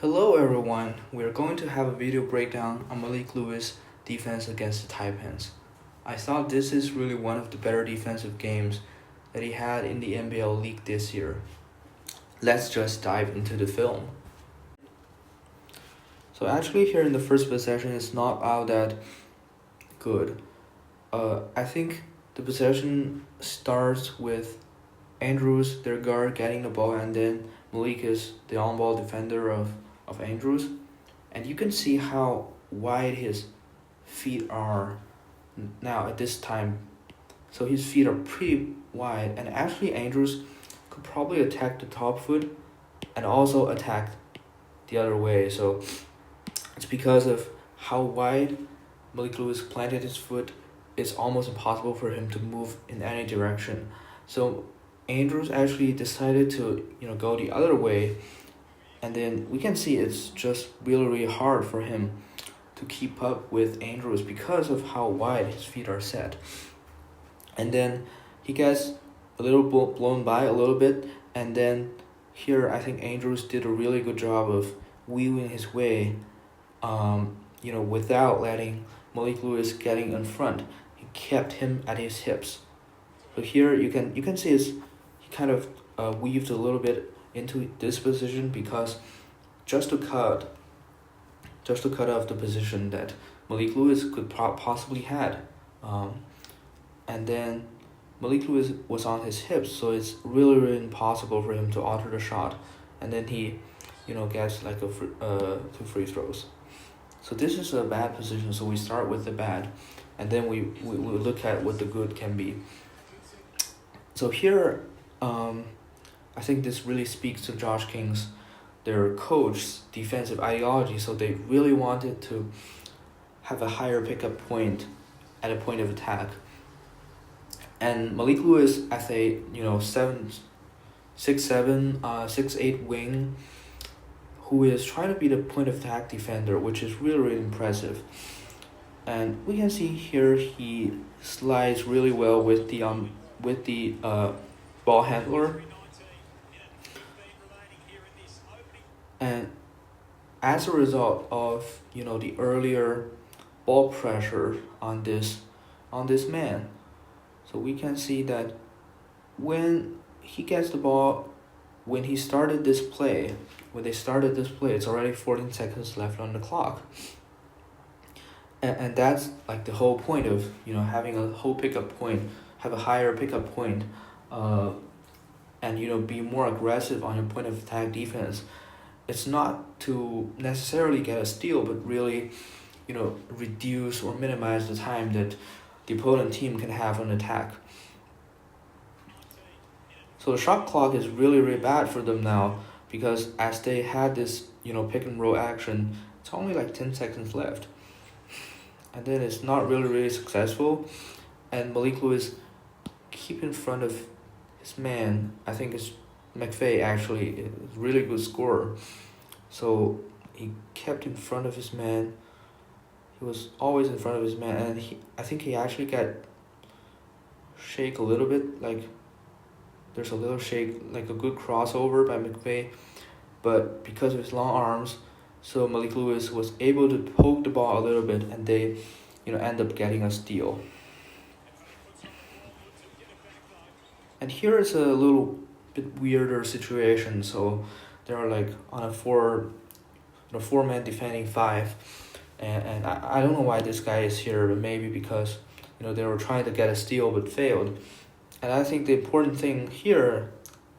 Hello everyone, we are going to have a video breakdown on Malique Lewis defense against the Taipans. I thought this is really one of the better defensive games that he had in the NBL League this year. Let's just dive into the film. So actually here in the first possession it's not all that good. I think the possession starts with Andrews, their guard, getting the ball, and then Malique is the on-ball defender of Andrews. And you can see how wide his feet are now at this time. So his feet are pretty wide, and actually Andrews could probably attack the top foot and also attack the other way. So it's because of how wide Malique Lewis planted his foot, it's almost impossible for him to move in any direction. So Andrews actually decided to go the other way, and then we can see it's just really hard for him to keep up with Andrews because of how wide his feet are set. And then he gets a little blown by a little bit, and then here I think Andrews did a really good job of weaving his way without letting Malique Lewis getting in front. He kept him at his hips. So here you can see he kind of weaved a little bit into this position because just to cut off the position that Malique Lewis could possibly had, and then Malique Lewis was on his hips, so it's really impossible for him to alter the shot, and then he gets like two free throws. So this is a bad position, so we start with the bad, and then we look at what the good can be. So here, I think this really speaks to Josh King's, their coach's defensive ideology. So they really wanted to have a higher pickup point at a point of attack. And Malique Lewis as a 6'7", 6'8" wing, who is trying to be the point of attack defender, which is really impressive. And we can see here he slides really well with the ball handler. And as a result of the earlier ball pressure on this man, so we can see that when he gets the ball, when they started this play, it's already 14 seconds left on the clock. And that's like the whole point of having a whole pickup point, have a higher pickup point, and be more aggressive on your point of attack defense. It's not to necessarily get a steal, but really reduce or minimize the time that the opponent team can have on attack. So the shot clock is really bad for them now, because as they had this pick and roll action, it's only like 10 seconds left, and then it's not really successful, and Malique Lewis keep in front of his man. I think it's McVeigh, actually a really good scorer. So he kept in front of his man. He was always in front of his man, and I think he actually got shake a little bit, like there's a little shake, like a good crossover by McVeigh, but because of his long arms, so Malique Lewis was able to poke the ball a little bit, and they end up getting a steal. And here is a little bit weirder situation. So they're like on a four-man defending five, and I don't know why this guy is here, but maybe because they were trying to get a steal but failed. And I think the important thing here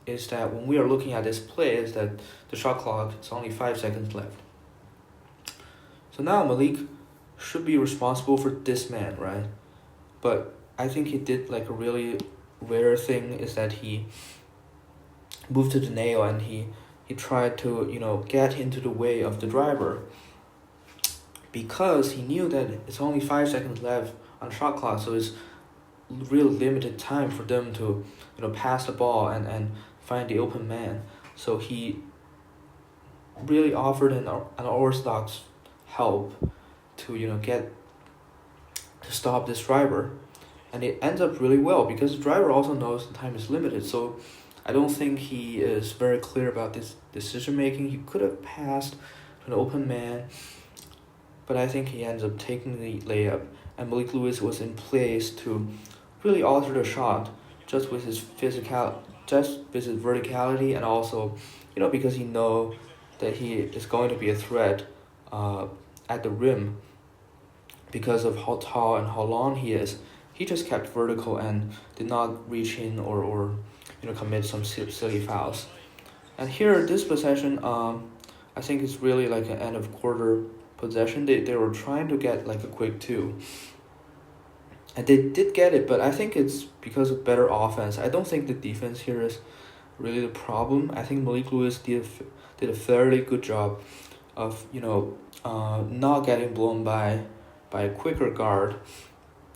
is that when we are looking at this play is that the shot clock is only 5 seconds left. So now Malique should be responsible for this man, right? But I think he did like a really rare thing, is that he moved to the nail, and he tried to get into the way of the driver, because he knew that it's only 5 seconds left on shot clock, so it's real limited time for them to pass the ball and find the open man. So he really offered an orthodox help to get to stop this driver, and it ends up really well because the driver also knows the time is limited. So I don't think he is very clear about this decision making. He could have passed to an open man, but I think he ends up taking the layup, and Malique Lewis was in place to really alter the shot just with his verticality, and also, because he know that he is going to be a threat at the rim because of how tall and how long he is. He just kept vertical and did not reach in or commit some silly fouls. And here, this possession, I think it's really like an end of quarter possession. They were trying to get like a quick 2. And they did get it, but I think it's because of better offense. I don't think the defense here is really the problem. I think Malique Lewis did a fairly good job of not getting blown by a quicker guard,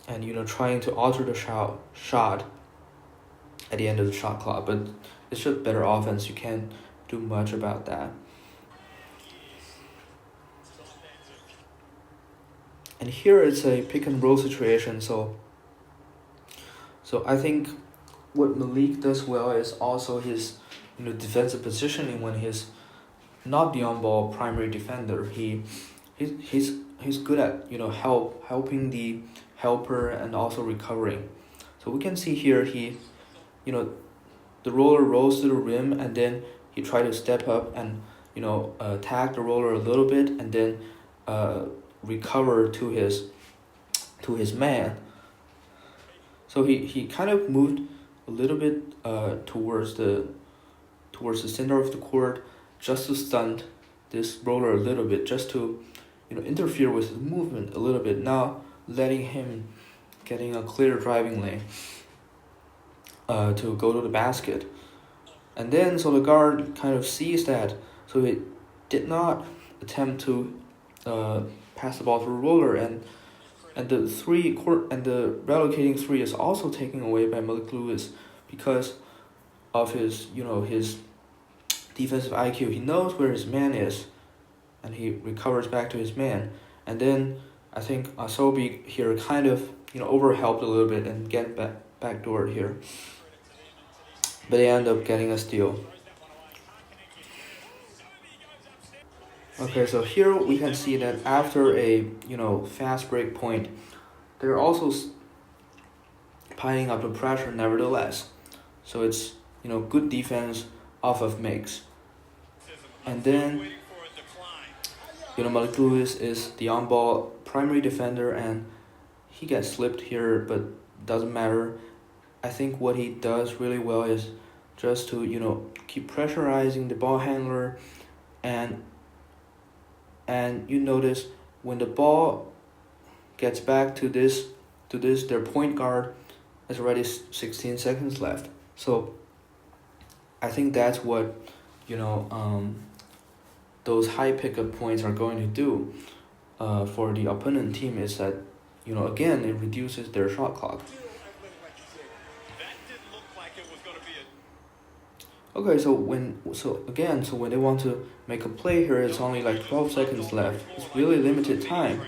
and trying to alter the shot at the end of the shot clock. But it's just better offense. You can't do much about that. And here it's a pick and roll situation. So I think what Malique does well is also his defensive positioning when he's not the on-ball primary defender. He's good at helping the helper and also recovering. So we can see here the roller rolls to the rim, and then he tried to step up and tag the roller a little bit, and then recover to his man. So he kind of moved a little bit towards the center of the court, just to stunt this roller a little bit, just to interfere with his movement a little bit, now letting him getting a clear driving lane to go to the basket. And then so the guard kind of sees that, so he did not attempt to pass the ball to the roller, and the relocating 3 is also taken away by Malique Lewis because of his his defensive IQ. He knows where his man is, and he recovers back to his man. And then I think Asobi here kind of overhelped a little bit and get backdoored here, but they end up getting a steal. Okay, so here we can see that after a fast break point, they're also piling up the pressure nevertheless. So it's good defense off of makes. And then Malique Lewis is the on-ball primary defender, and he gets slipped here, but doesn't matter. I think what he does really well is just to keep pressurizing the ball handler, and you notice when the ball gets back to their point guard, it's already 16 seconds left. So I think that's what those high pickup points are going to do for the opponent team, is that again, it reduces their shot clock. Okay, so when they want to make a play here, it's only like 12 seconds left. It's really limited time.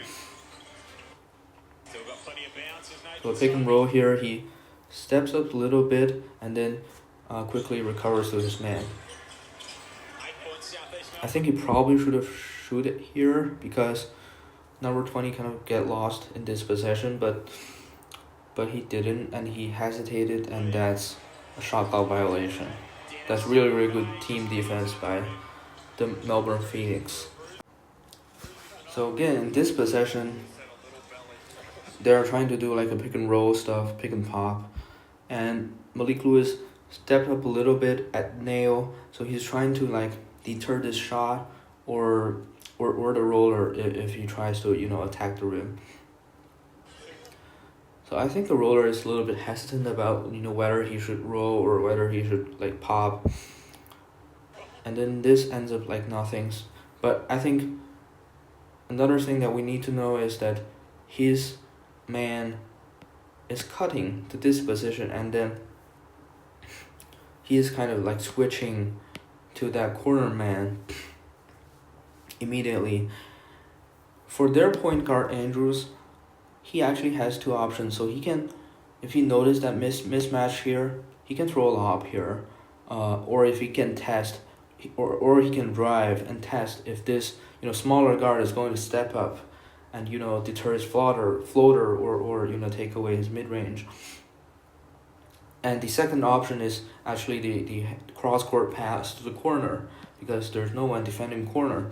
So a pick and roll here, he steps up a little bit and then quickly recovers to his man. I think he probably should have shoot it here because number 20 kind of get lost in this possession, but he didn't, and he hesitated, and that's a shot clock violation. That's really, really good team defense by the Melbourne Phoenix. So again, in this possession, they're trying to do like a pick and roll stuff, pick and pop, and Malique Lewis stepped up a little bit at nail, so he's trying to like deter this shot or the roller if he tries to attack the rim. So I think the roller is a little bit hesitant about whether he should roll or whether he should like pop. And then this ends up like nothings. But I think another thing that we need to know is that his man is cutting to this position, and then he is kind of like switching to that corner man immediately. For their point guard Andrews, he actually has two options. So he can, if he noticed that mismatch here, he can throw a lob here. or if he can test, or he can drive and test if this smaller guard is going to step up and deter his floater or take away his mid range. And the second option is actually the cross court pass to the corner, because there's no one defending corner.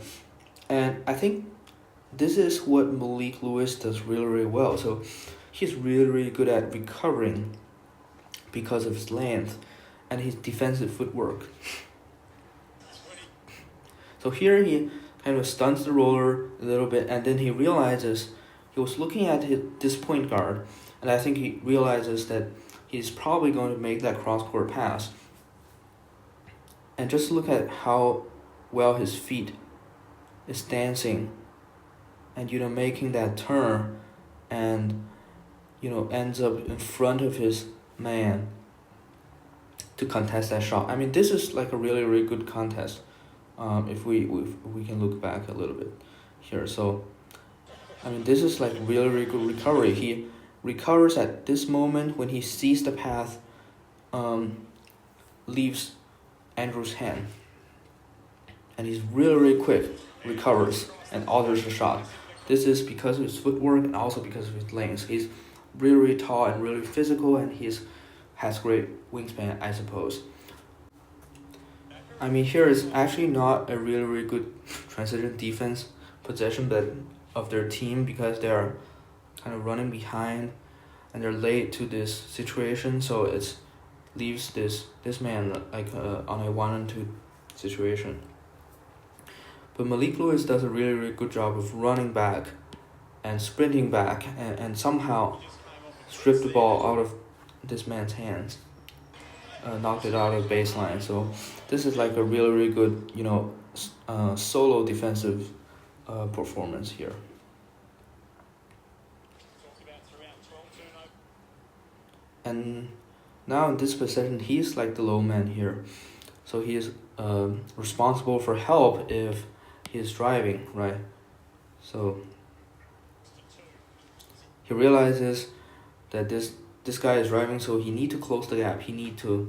And I think this is what Malique Lewis does really, really well. So he's really, really good at recovering because of his length and his defensive footwork. So here he kind of stunts the roller a little bit, and then he realizes he was looking at this point guard, and I think he realizes that he's probably going to make that cross-court pass. And just look at how well his feet is dancing and making that turn, and ends up in front of his man to contest that shot. I mean, this is like a really, really good contest. If we can look back a little bit here. So I mean, this is like really, really good recovery. He recovers at this moment when he sees the path leaves Andrew's hand, and he's really, really quick, recovers and alters the shot. This is because of his footwork and also because of his length. He's really, really tall and really physical, and has great wingspan, I suppose. I mean, here is actually not a really, really good transition defense possession but of their team, because they are kind of running behind and they're late to this situation, so it leaves this man like on a 1-on-2 situation. But Malique Lewis does a really, really good job of running back and sprinting back and somehow strip the ball out of this man's hands, knocked it out of baseline. So this is like a really, really good solo defensive performance here. And now in this possession, he's like the low man here, so he is responsible for help if he's driving, right? So he realizes that this guy is driving, so he need to close the gap. He need to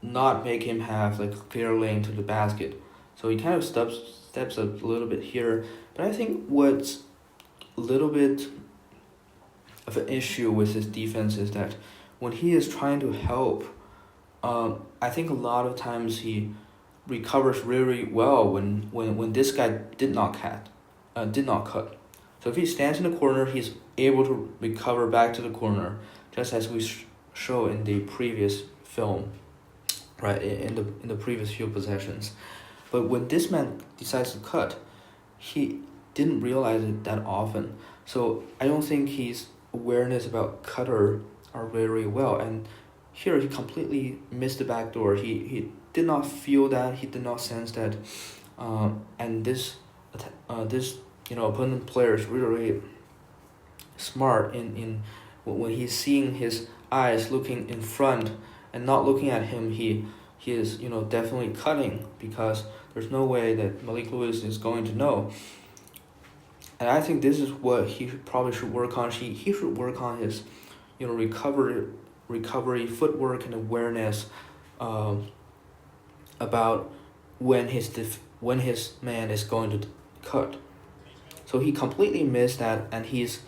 not make him have like a clear lane to the basket. So he kind of steps up a little bit here. But I think what's a little bit of an issue with his defense is that when he is trying to help, I think a lot of times he recovers really well when this guy did not cut. So if he stands in the corner, he's able to recover back to the corner, just as we show in the previous film, right? In the previous few possessions. But when this man decides to cut, he didn't realize it that often. So I don't think his awareness about cutter are very well. And here he completely missed the back door. He did not feel that. He did not sense that. And this opponent player is really smart in when he's seeing his eyes looking in front and not looking at him. He is definitely cutting, because there's no way that Malique Lewis is going to know. And I think this is what he probably should work on. He should work on his recovery footwork and awareness about when his man is going to cut. So he completely missed that, and his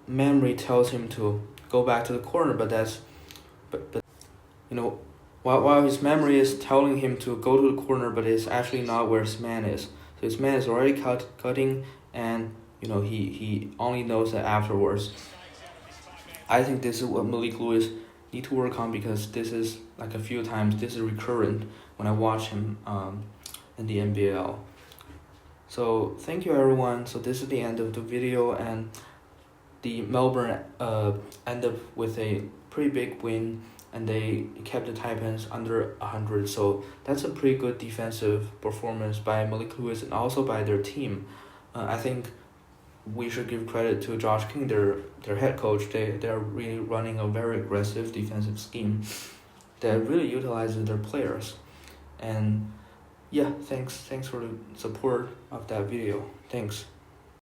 memory tells him to go back to the corner, but while his memory is telling him to go to the corner, but it's actually not where his man is. So his man is already cutting, and he only knows that afterwards. I think this is what Malique Lewis need to work on, because this is like a few times, this is recurrent when I watch him in the NBL. So thank you, everyone. So this is the end of the video, and the Melbourne end up with a pretty big win, and they kept the Taipans under 100. So that's a pretty good defensive performance by Malique Lewis and also by their team. I think we should give credit to Josh King, their head coach. They're really running a very aggressive defensive scheme that really utilizes their players. And yeah, thanks for the support of that video. Thanks.